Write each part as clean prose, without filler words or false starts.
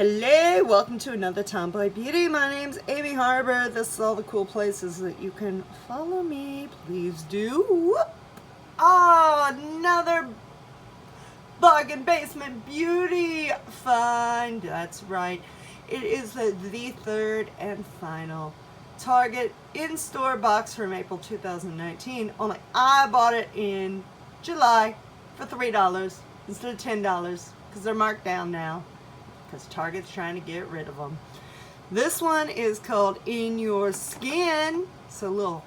Hello, welcome to another Tomboy Beauty. My name's Amy Harber. This is all the cool places that you can follow me. Please do. Oh, another bargain basement beauty find. That's right. It is the third and final Target in-store box from April 2019. Only I bought it in July for $3 instead of $10 because they're marked down now, because Target's trying to get rid of them. This one is called In Your Skin. So a little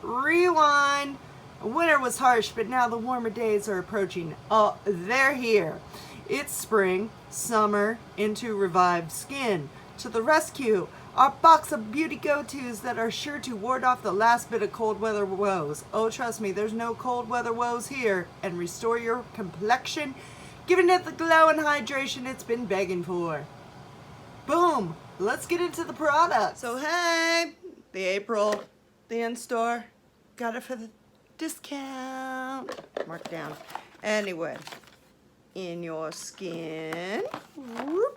rewind. Winter was harsh, but now the warmer days are approaching. Oh, they're here. It's spring, summer, into revived skin. To the rescue, our box of beauty go-tos that are sure to ward off the last bit of cold weather woes. Oh, trust me, there's no cold weather woes here. And restore your complexion, giving it the glow and hydration it's been begging for. Boom! Let's get into the product. So hey, the in-store, got it for the discount. Marked down. Anyway, In Your Skin.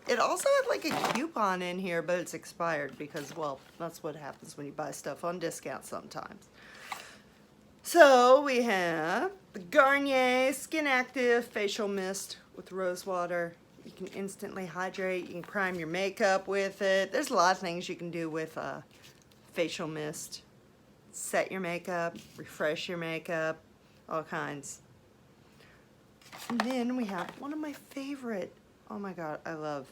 It also had like a coupon in here, but it's expired because, well, that's what happens when you buy stuff on discount sometimes. So we have the Garnier Skin Active Facial Mist with rose water. You can instantly hydrate. You can prime your makeup with it. There's a lot of things you can do with facial mist. Set your makeup, refresh your makeup, all kinds. And then we have one of my favorite, oh my god, I love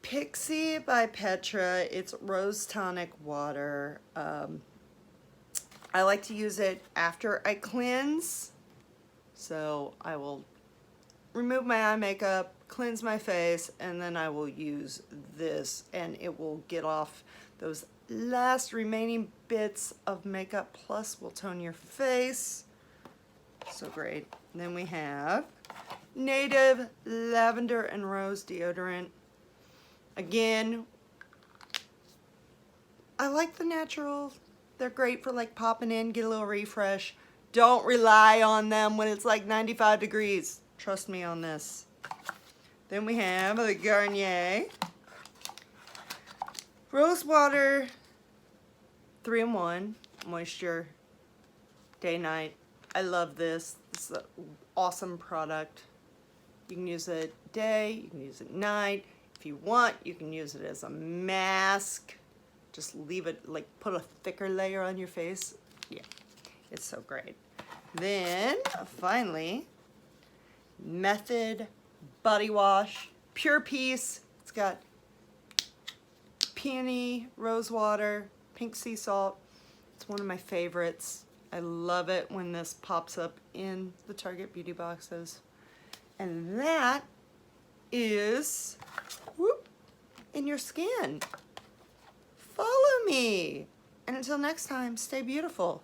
Pixi by Petra. It's rose tonic water. I like to use it after I cleanse. So I will remove my eye makeup, cleanse my face, and then I will use this, and it will get off those last remaining bits of makeup, plus will tone your face. So great. And then we have Native Lavender and Rose Deodorant. Again, I like the natural. They're great for like popping in, get a little refresh. Don't rely on them when it's like 95 degrees. Trust me on this. Then we have the Garnier Rose Water 3-in-1 Moisture Day Night. I love this. This is an awesome product. You can use it day, you can use it night. If you want, you can use it as a mask. Just leave it, like put a thicker layer on your face. Yeah, it's so great. Then, finally, Method Body Wash. Pure Peace. It's got peony, rose water, pink sea salt. It's one of my favorites. I love it when this pops up in the Target beauty boxes. And that is In Your Skin. Follow me. And until next time, stay beautiful.